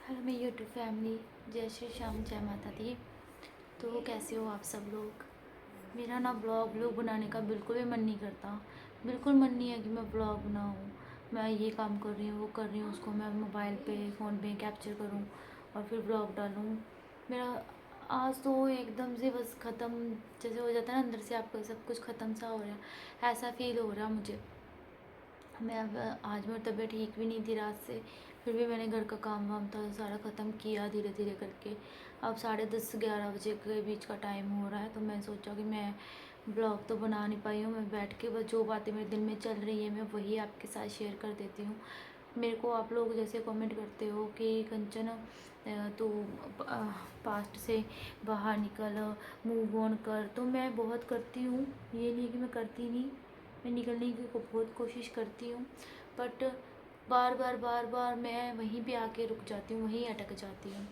Hello मेरी YouTube family, जय श्री श्याम, जय माता दी। तो कैसे हो आप सब लोग। मेरा ना ब्लॉग बनाने का बिल्कुल भी मन नहीं करता। बिल्कुल मन नहीं है कि मैं ब्लॉग बनाऊँ। मैं ये काम कर रही हूँ, वो कर रही हूँ, उसको मैं मोबाइल पे फ़ोन पे कैप्चर करूँ और फिर ब्लॉग डालूँ। मेरा आज तो एकदम से बस ख़त्म जैसे हो जाता है ना, अंदर से आपका सब कुछ ख़त्म सा हो रहा है, ऐसा फील हो रहा मुझे। मैं अब आज मेरी तबीयत ठीक भी नहीं थी रात से, फिर भी मैंने घर का काम वाम था सारा ख़त्म किया धीरे धीरे करके। अब 10:30-11 बजे के बीच का टाइम हो रहा है, तो मैं सोचा कि मैं ब्लॉग तो बना नहीं पाई हूँ। मैं बैठ के बस जो बातें मेरे दिल में चल रही है मैं वही आपके साथ शेयर कर देती हूँ। मेरे को आप लोग जैसे कमेंट करते हो कि कंचन तू पास्ट से बाहर निकल, मूव ऑन कर, तो मैं बहुत करती हूँ। ये नहीं कि मैं करती नहीं, मैं निकलने की बहुत कोशिश करती हूँ, बट बार बार मैं वहीं पे आके रुक जाती हूँ, वहीं अटक जाती हूँ।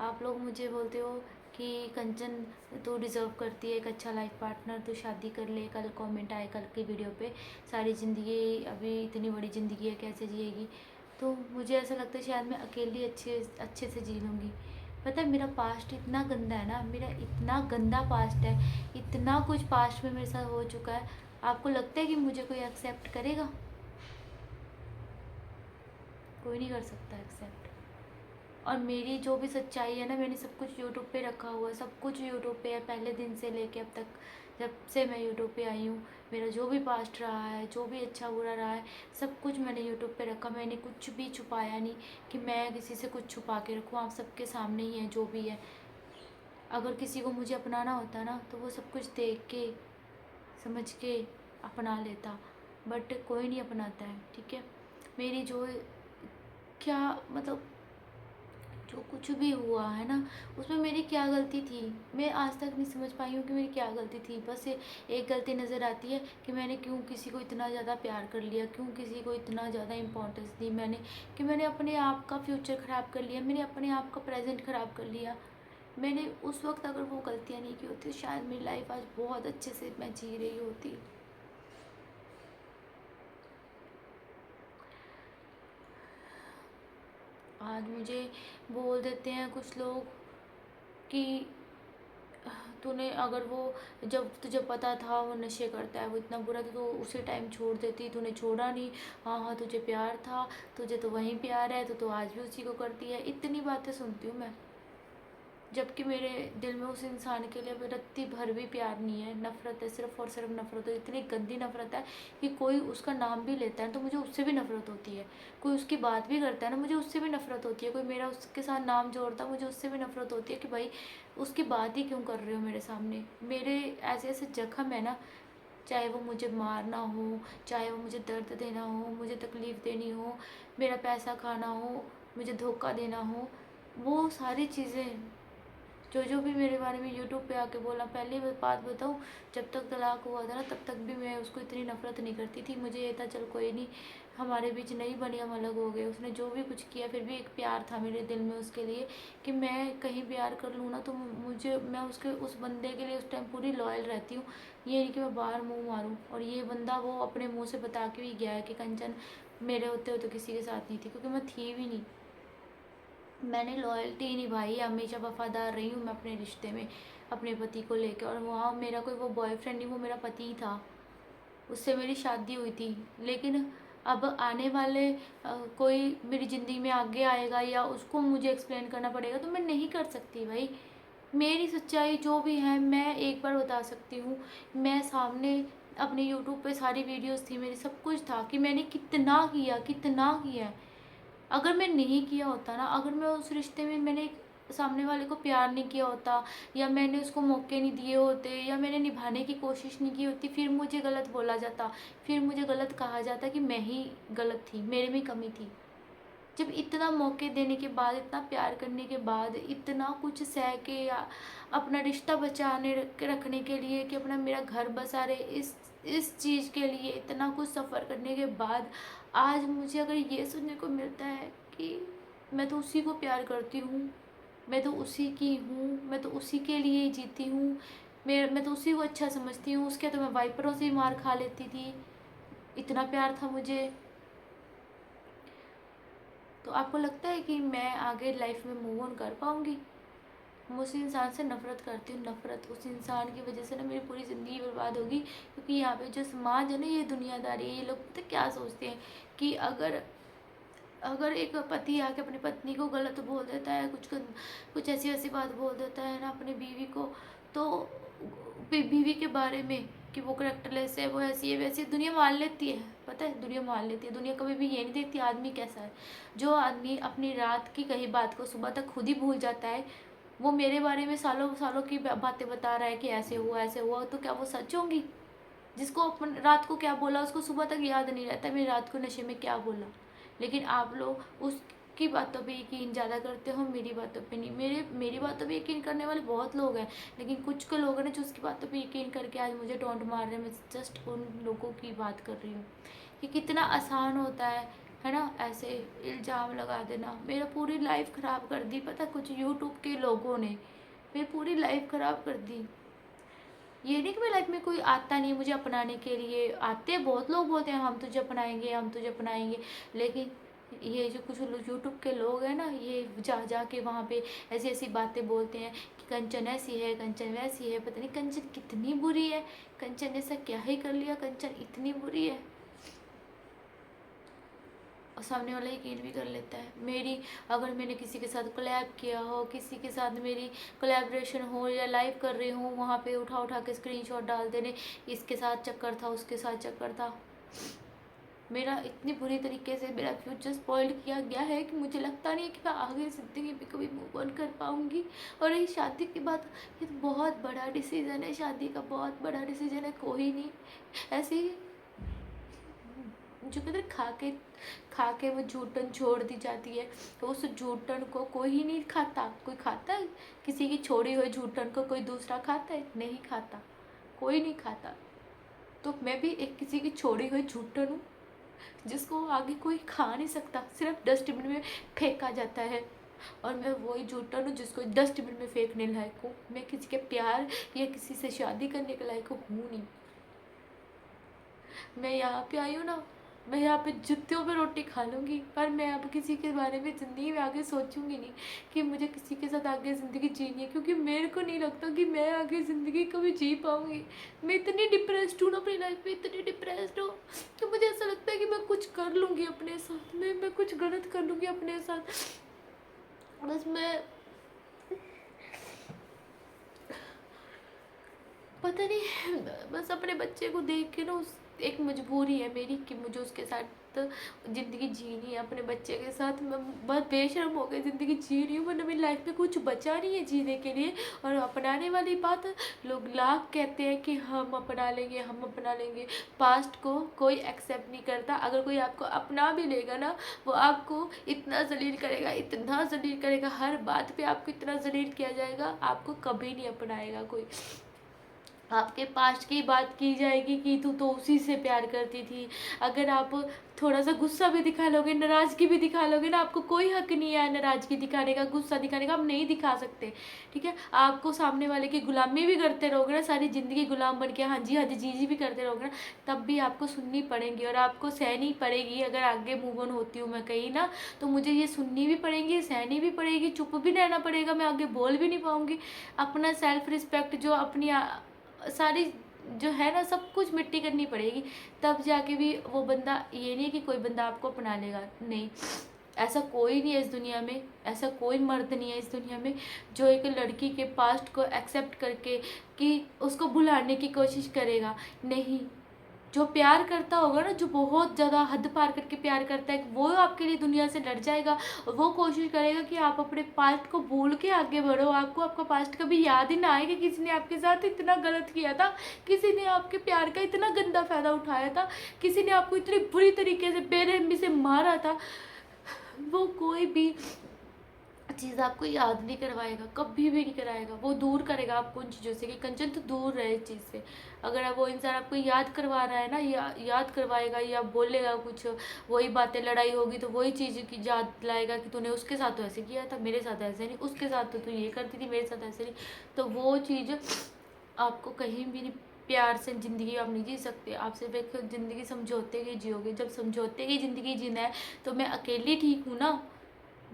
आप लोग मुझे बोलते हो कि कंचन तू डिज़र्व करती है एक अच्छा लाइफ पार्टनर, तू शादी कर ले। कल कमेंट आए कल की वीडियो पे, सारी ज़िंदगी अभी इतनी बड़ी ज़िंदगी है कैसे जिएगी। तो मुझे ऐसा लगता है शायद मैं अकेली अच्छे अच्छे से जी लूँगी। पता है मेरा पास्ट इतना गंदा है ना, मेरा इतना गंदा पास्ट है, इतना कुछ पास्ट में मेरे साथ हो चुका है। आपको लगता है कि मुझे कोई एक्सेप्ट करेगा? कोई नहीं कर सकता एक्सेप्ट। और मेरी जो भी सच्चाई है ना, मैंने सब कुछ यूट्यूब पे रखा हुआ है, सब कुछ यूट्यूब पे है, पहले दिन से लेके अब तक जब से मैं यूट्यूब पे आई हूँ। मेरा जो भी पास्ट रहा है, जो भी अच्छा बुरा रहा है, सब कुछ मैंने यूट्यूब पे रखा। मैंने कुछ भी छुपाया नहीं कि मैं किसी से कुछ छुपा के रखूँ। आप सबके सामने ही है जो भी है। अगर किसी को मुझे अपनाना होता ना तो वो सब कुछ देख के समझ के अपना लेता, बट कोई नहीं अपनाता है। ठीक है, मेरी जो क्या मतलब जो कुछ भी हुआ है ना, उसमें मेरी क्या गलती थी, मैं आज तक नहीं समझ पाई हूँ कि मेरी क्या गलती थी। बस ये एक गलती नज़र आती है कि मैंने क्यों किसी को इतना ज़्यादा प्यार कर लिया, क्यों किसी को इतना ज़्यादा इम्पोर्टेंस दी मैंने, कि मैंने अपने आप का फ्यूचर ख़राब कर लिया, मैंने अपने आप का प्रेजेंट ख़राब कर लिया। मैंने उस वक्त अगर वो गलतियाँ नहीं की होती, शायद मेरी लाइफ आज बहुत अच्छे से मैं जी रही होती। आज मुझे बोल देते हैं कुछ लोग कि तूने अगर वो जब तुझे पता था वो नशे करता है, वो इतना बुरा था, तो उसी टाइम छोड़ देती, तूने छोड़ा नहीं। हाँ हाँ, तुझे प्यार था, तुझे तो वहीं प्यार है, तो आज भी उसी को करती है। इतनी बातें सुनती हूँ मैं, जबकि मेरे दिल में उस इंसान के लिए अब रत्ती भर भी प्यार नहीं है, नफरत है, सिर्फ और सिर्फ नफरत है। इतनी गंदी नफरत है कि कोई उसका नाम भी लेता है तो मुझे उससे भी नफरत होती है। कोई उसकी बात भी करता है ना, मुझे उससे भी नफरत होती है। कोई मेरा उसके साथ नाम जोड़ता है, मुझे उससे भी नफरत होती है कि भाई उसकी बात ही क्यों कर रहे हो मेरे सामने। मेरे ऐसे ऐसे जख्म है ना, चाहे वो मुझे मारना हो, चाहे वो मुझे दर्द देना हो, मुझे तकलीफ़ देनी हो, मेरा पैसा खाना हो, मुझे धोखा देना हो, वो सारी चीज़ें जो भी मेरे बारे में यूट्यूब पे आके बोला। पहले बात बताऊँ, जब तक तलाक हुआ था ना तब तक भी मैं उसको इतनी नफरत नहीं करती थी। मुझे ये था चल कोई नहीं, हमारे बीच नहीं बनी, हम अलग हो गए। उसने जो भी कुछ किया फिर भी एक प्यार था मेरे दिल में उसके लिए, कि मैं कहीं प्यार कर लूँ ना तो मुझे मैं उसके उस बंदे के लिए उस टाइम पूरी लॉयल रहती हूँ। ये नहीं कि मैं बाहर मुँह मारूँ। और ये बंदा वो अपने मुँह से बता के भी गया है कि कंचन मेरे होते हो तो किसी के साथ नहीं थी, क्योंकि मैं थी भी नहीं। मैंने लॉयल्टी निभाई, हमेशा वफ़ादार रही हूँ मैं अपने रिश्ते में, अपने पति को लेकर। और वहाँ मेरा कोई वो बॉयफ्रेंड नहीं, वो मेरा पति ही था, उससे मेरी शादी हुई थी। लेकिन अब आने वाले कोई मेरी ज़िंदगी में आगे आएगा या उसको मुझे एक्सप्लेन करना पड़ेगा, तो मैं नहीं कर सकती भाई। मेरी सच्चाई जो भी है मैं एक बार बता सकती हूँ। मैं सामने अपने यूट्यूब पे सारी वीडियोस थी मेरी, सब कुछ था कि मैंने कितना किया है। अगर मैं नहीं किया होता ना, अगर मैं उस रिश्ते में मैंने सामने वाले को प्यार नहीं किया होता, या मैंने उसको मौके नहीं दिए होते, या मैंने निभाने की कोशिश नहीं की होती, फिर मुझे गलत बोला जाता, फिर मुझे गलत कहा जाता कि मैं ही गलत थी, मेरे में कमी थी। जब इतना मौके देने के बाद, इतना प्यार करने के बाद, इतना कुछ सह के या अपना रिश्ता बचाने रखने के लिए कि अपना मेरा घर बसा रहे, इस चीज़ के लिए इतना कुछ सफ़र करने के बाद आज मुझे अगर ये सुनने को मिलता है कि मैं तो उसी को प्यार करती हूँ, मैं तो उसी की हूँ, मैं तो उसी के लिए ही जीती हूँ, मैं तो उसी को अच्छा समझती हूँ, उसके तो मैं वाइपरों से ही मार खा लेती थी, इतना प्यार था मुझे। तो आपको लगता है कि मैं आगे लाइफ में मूव ऑन कर पाऊँगी? मैं उस इंसान से नफ़रत करती हूँ, नफ़रत। उस इंसान की वजह से ना मेरी पूरी ज़िंदगी बर्बाद होगी, क्योंकि यहाँ पे जो समाज है ना, ये दुनियादारी है। ये लोग पता है क्या सोचते हैं कि अगर अगर एक पति आके अपनी पत्नी को गलत बोल देता है, कुछ ऐसी वैसी बात बोल देता है ना अपनी बीवी को, तो बीवी के बारे में कि वो करेक्टरलेस है, वो ऐसी है वैसी है, दुनिया मान लेती है। पता है, दुनिया मान लेती है। दुनिया कभी भी ये नहीं देखती आदमी कैसा है। जो आदमी अपनी रात की कही बात को सुबह तक खुद ही भूल जाता है, वो मेरे बारे में सालों सालों की बातें बता रहा है कि ऐसे हुआ, तो क्या वो सच होंगी? जिसको अपन रात को क्या बोला उसको सुबह तक याद नहीं रहता मेरी रात को नशे में क्या बोला। लेकिन आप लोग उसकी बातों पे यकीन ज़्यादा करते हो, मेरी बातों पे नहीं। मेरी बातों पे यकीन करने वाले बहुत लोग हैं, लेकिन कुछ को लोग हैं जो उसकी बातों पे यकीन करके आज मुझे टोंट मार रहे हैं। मैं जस्ट उन लोगों की बात कर रही हूँ कि कितना आसान होता है ना, ऐसे इल्ज़ाम लगा देना। मेरा पूरी लाइफ ख़राब कर दी, पता कुछ यूट्यूब के लोगों ने मेरी पूरी लाइफ ख़राब कर दी। ये नहीं कि मेरी लाइफ में कोई आता नहीं मुझे अपनाने के लिए, आते हैं बहुत लोग, बोलते हैं हम तुझे अपनाएंगे, हम तुझे अपनाएंगे। लेकिन ये जो कुछ यूट्यूब के लोग हैं ना, ये जा जा के वहाँ पे ऐसी ऐसी बातें बोलते हैं कि कंचन ऐसी है, कंचन वैसी है। पता नहीं कंचन कितनी बुरी है, कंचन ऐसा क्या ही कर लिया, कंचन इतनी बुरी है। और सामने वाला यकीन भी कर लेता है। अगर मैंने किसी के साथ कोलैब किया हो, किसी के साथ मेरी कोलैबोरेशन हो या लाइव कर रही हूँ, वहाँ पे उठा उठा के स्क्रीनशॉट डाल देने, इसके साथ चक्कर था, उसके साथ चक्कर था। मेरा इतनी बुरी तरीके से मेरा फ्यूचर स्पॉइल किया गया है कि मुझे लगता नहीं है कि मैं आगे ज़िंदगी में कभी मूव ऑन कर पाऊँगी। और ये शादी की बात, ये तो बहुत बड़ा डिसीज़न है, शादी का बहुत बड़ा डिसीज़न है। कोई नहीं ऐसे ही जो कहते हैं खा के वो जूठन छोड़ दी जाती है, तो उस जूठन को कोई नहीं खाता। कोई खाता है किसी की छोड़ी हुई जूठन को? कोई दूसरा खाता है? नहीं खाता, कोई नहीं खाता। तो मैं भी एक किसी की छोड़ी हुई जूठन हूँ, जिसको आगे कोई खा नहीं सकता, सिर्फ डस्टबिन में फेंका जाता है। और मैं वही जूठन हूँ जिसको डस्टबिन में फेंकने लायक हूँ। मैं किसी के प्यार या किसी से शादी करने के लायक हूँ नहीं। मैं यहाँ पे आई हूँ ना, मैं यहाँ पे जूतियों पे रोटी खा लूँगी, पर मैं अब किसी के बारे में ज़िंदगी में आगे सोचूंगी नहीं कि मुझे किसी के साथ आगे ज़िंदगी जीनी है, क्योंकि मेरे को नहीं लगता कि मैं आगे ज़िंदगी कभी जी पाऊँगी। मैं इतनी डिप्रेस्ड हूँ ना अपनी लाइफ में, इतनी डिप्रेस्ड हूँ कि मुझे ऐसा लगता है कि मैं कुछ कर लूँगी अपने साथ में, मैं कुछ गलत कर लूँगी अपने साथ। बस मैं पता नहीं, बस अपने बच्चे को देख के ना उस एक मजबूरी है मेरी कि मुझे उसके साथ ज़िंदगी जीनी है। अपने बच्चे के साथ मैं बहुत बेशर्म हो गई ज़िंदगी जी रही हूँ, वरना मेरी लाइफ में कुछ बचा नहीं है जीने के लिए। और अपनाने वाली बात, लोग लाख कहते हैं कि हम अपना लेंगे, हम अपना लेंगे। पास्ट को कोई एक्सेप्ट नहीं करता। अगर कोई आपको अपना भी लेगा ना, वो आपको इतना जलील करेगा, इतना जलील करेगा, हर बात पे आपको इतना जलील किया जाएगा, आपको कभी नहीं अपनाएगा कोई। आपके पास्ट की बात की जाएगी कि तू तो उसी से प्यार करती थी। अगर आप थोड़ा सा गुस्सा भी दिखा लोगे, नाराज़गी भी दिखा लोगे ना, आपको कोई हक नहीं है नाराज़गी दिखाने का, गुस्सा दिखाने का, आप नहीं दिखा सकते। ठीक है, आपको सामने वाले की गुलामी भी करते रहोगे ना, सारी ज़िंदगी गुलाम बन के हाँ जी जी भी करते रहोगे ना, तब भी आपको सुननी पड़ेंगी और आपको सहनी पड़ेगी। अगर आगे मूव ऑन होती हूँ मैं कहीं ना, तो मुझे ये सुननी भी पड़ेगी, सहनी भी पड़ेगी, चुप भी रहना पड़ेगा, मैं आगे बोल भी नहीं पाऊँगी। अपना सेल्फ रिस्पेक्ट जो अपनी सारी जो है ना, सब कुछ मिट्टी करनी पड़ेगी, तब जाके भी वो बंदा, ये नहीं कि कोई बंदा आपको अपना लेगा, नहीं। ऐसा कोई नहीं है इस दुनिया में, ऐसा कोई मर्द नहीं है इस दुनिया में जो एक लड़की के पास्ट को एक्सेप्ट करके कि उसको भुलाने की कोशिश करेगा। नहीं, जो प्यार करता होगा ना, जो बहुत ज़्यादा हद पार करके प्यार करता है, वो आपके लिए दुनिया से लड़ जाएगा और वो कोशिश करेगा कि आप अपने पास्ट को भूल के आगे बढ़ो। आपको आपका पास्ट कभी याद ही ना आए कि किसी ने आपके साथ इतना गलत किया था, किसी ने आपके प्यार का इतना गंदा फ़ायदा उठाया था, किसी ने आपको इतनी बुरी तरीके से बेरहमी से मारा था। वो कोई भी चीज़ आपको याद नहीं करवाएगा, कभी भी नहीं कराएगा। वो दूर करेगा आपको उन चीज़ों से कि कंचन तो दूर रहे इस चीज़ से। अगर वो इंसान आपको याद करवा रहा है ना, या याद करवाएगा या बोलेगा कुछ, वही बातें, लड़ाई होगी तो वही चीज़ की याद दिलाएगा कि तूने उसके साथ तो ऐसे किया था, मेरे साथ ऐसे नहीं, उसके साथ तो तू ये करती थी, मेरे साथ ऐसे नहीं। तो वो चीज़ आपको कहीं भी नहीं, प्यार से ज़िंदगी आप नहीं जी सकते। आप सिर्फ एक ज़िंदगी समझौते की जियोगे। जब समझौते की ज़िंदगी जीना है तो मैं अकेली ठीक हूँ ना,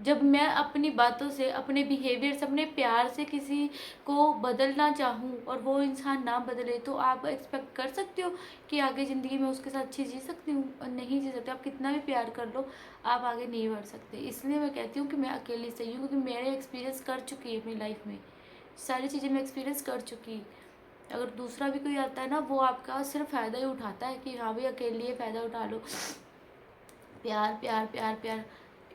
जब मैं अपनी बातों से, अपने बिहेवियर से, अपने प्यार से किसी को बदलना चाहूँ और वो इंसान ना बदले, तो आप एक्सपेक्ट कर सकते हो कि आगे ज़िंदगी में उसके साथ अच्छी जी सकती हूँ? और नहीं जी सकते। आप कितना भी प्यार कर लो, आप आगे नहीं बढ़ सकते। इसलिए मैं कहती हूँ कि मैं अकेली सही हूँ, क्योंकि मैंने एक्सपीरियंस कर चुकी है अपनी लाइफ में, सारी चीज़ें मैं एक्सपीरियंस कर चुकी। अगर दूसरा भी कोई आता है ना, वो आपका सिर्फ फ़ायदा ही उठाता है कि हाँ भाई अकेली है, फ़ायदा उठा लो। प्यार प्यार प्यार प्यार,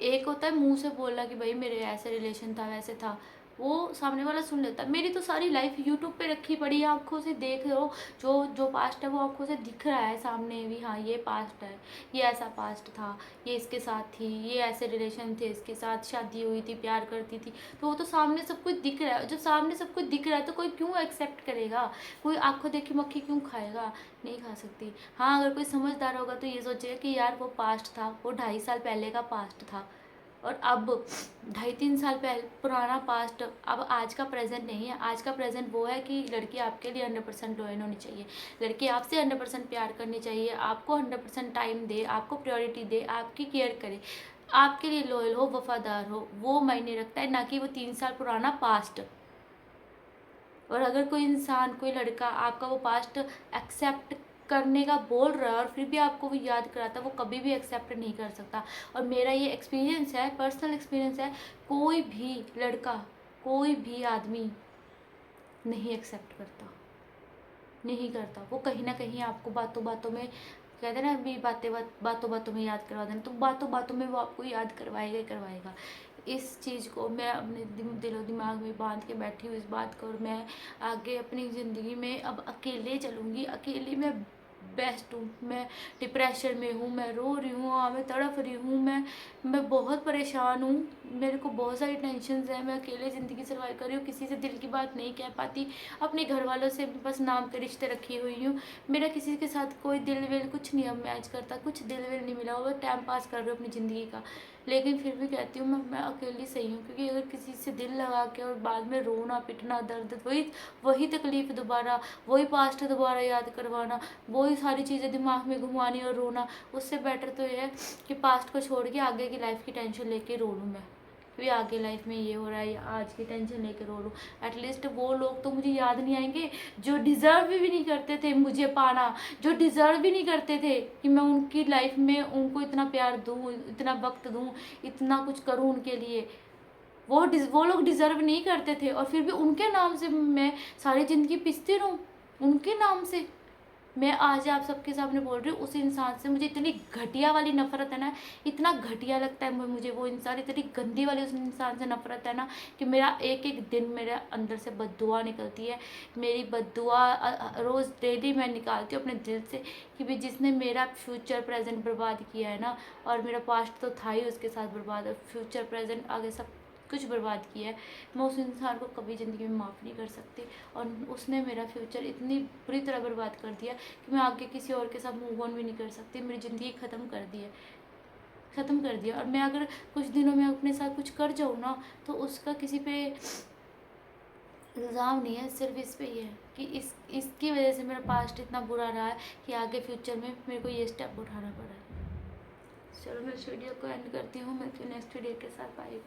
एक होता है मुंह से बोलना कि भाई मेरे ऐसे रिलेशन था, वैसे था, वो सामने वाला सुन लेता है। मेरी तो सारी लाइफ यूट्यूब पे रखी पड़ी है, आंखों से देख रहे हो, जो जो पास्ट है वो आंखों से दिख रहा है सामने भी, हाँ ये पास्ट है, ये ऐसा पास्ट था, ये इसके साथ थी, ये ऐसे रिलेशन थे, इसके साथ शादी हुई थी, प्यार करती थी, तो वो तो सामने सब कुछ दिख रहा है। जब सामने सब कुछ दिख रहा है तो कोई क्यों एक्सेप्ट करेगा? कोई आंखों देखी मक्खी क्यों खाएगा? नहीं खा सकती। हाँ, अगर कोई समझदार होगा तो ये सोचेगा कि यार वो पास्ट था, वो 2.5 साल पहले का पास्ट था, और अब 2.5-3 साल पहले पुराना पास्ट, अब आज का प्रेजेंट नहीं है। आज का प्रेजेंट वो है कि लड़की आपके लिए 100% लॉयल होनी चाहिए, लड़की आपसे 100% प्यार करनी चाहिए, आपको 100% टाइम दे, आपको प्रायोरिटी दे, आपकी केयर करे, आपके लिए लॉयल हो, वफादार हो, वो मायने रखता है, ना कि वो 3 साल पुराना पास्ट। और अगर कोई इंसान, कोई लड़का आपका वो पास्ट एक्सेप्ट करने का बोल रहा है और फिर भी आपको वो याद कराता है, वो कभी भी एक्सेप्ट नहीं कर सकता। और मेरा ये एक्सपीरियंस है, पर्सनल एक्सपीरियंस है, कोई भी लड़का, कोई भी आदमी नहीं एक्सेप्ट करता, नहीं करता। वो कहीं ना कहीं आपको बातों बातों में, कहते हैं ना अभी बातों बातों में याद करवा देना, तो बातों बातों में वो आपको याद करवाएगा ही करवाएगा। इस चीज़ को मैं अपने दिलो दिमाग में बांध के बैठी हूँ इस बात को, और मैं आगे अपनी ज़िंदगी में अब अकेले चलूँगी, अकेली मैं बेस्ट हूँ। मैं डिप्रेशन में हूँ, मैं रो रही हूँ, हाँ मैं तड़प रही हूँ, मैं बहुत परेशान हूँ, मेरे को बहुत सारी टेंशन्स हैं, मैं अकेले ज़िंदगी सर्वाइव कर रही हूँ, किसी से दिल की बात नहीं कह पाती, अपने घर वालों से बस नाम के रिश्ते रखी हुई हूँ। मेरा किसी के साथ कोई दिल विल कुछ नहीं अब मैच करता, कुछ दिल विल नहीं मिला, वो टाइम पास कर रही हूँ अपनी ज़िंदगी का। लेकिन फिर भी कहती हूँ मैं अकेली सही हूँ, क्योंकि अगर किसी से दिल लगा के और बाद में रोना पिटना, दर्द, वही वही तकलीफ़ दोबारा, वही पास्ट दोबारा याद करवाना, वही सारी चीज़ें दिमाग में घुमानी और रोना, उससे बेटर तो ये है कि पास्ट को छोड़ के आगे की लाइफ की टेंशन लेके रो लूँ मैं, क्योंकि आगे लाइफ में ये हो रहा है, आज की टेंशन लेके रो लूँ। एटलीस्ट वो लोग तो मुझे याद नहीं आएंगे जो डिज़र्व भी नहीं करते थे मुझे पाना, जो डिज़र्व भी नहीं करते थे कि मैं उनकी लाइफ में उनको इतना प्यार दूँ, इतना वक्त दूँ, इतना कुछ करूँ उनके लिए। वो लोग डिज़र्व नहीं करते थे, और फिर भी उनके नाम से मैं सारी ज़िंदगी पिसती रहूँ, उनके नाम से। मैं आज आप सबके सामने बोल रही हूँ, उस इंसान से मुझे इतनी घटिया वाली नफ़रत है ना, इतना घटिया लगता है मुझे वो इंसान, इतनी गंदी वाली उस इंसान से नफ़रत है ना, कि मेरा एक एक दिन मेरे अंदर से बद्दुआ निकलती है। मेरी बद्दुआ रोज़ डेली मैं निकालती हूँ अपने दिल से, कि भी जिसने मेरा फ्यूचर प्रेजेंट बर्बाद किया है ना, और मेरा पास्ट तो था ही उसके साथ बर्बाद, और फ्यूचर प्रेजेंट आगे सब कुछ बर्बाद किया है, मैं उस इंसान को कभी ज़िंदगी में माफ़ नहीं कर सकती। और उसने मेरा फ्यूचर इतनी बुरी तरह बर्बाद कर दिया कि मैं आगे किसी और के साथ मूव ऑन भी नहीं कर सकती, मेरी ज़िंदगी ख़त्म कर दी है, ख़त्म कर दिया। और मैं अगर कुछ दिनों में अपने साथ कुछ कर जाऊँ ना, तो उसका किसी पे इल्ज़ाम नहीं है, सिर्फ इस पे ही है कि इसकी वजह से मेरा पास्ट इतना बुरा रहा है कि आगे फ्यूचर में मेरे को ये स्टेप उठाना पड़ा है। चलो मैं इस वीडियो को एंड करती हूँ, मैं नेक्स्ट वीडियो के साथ। बाय।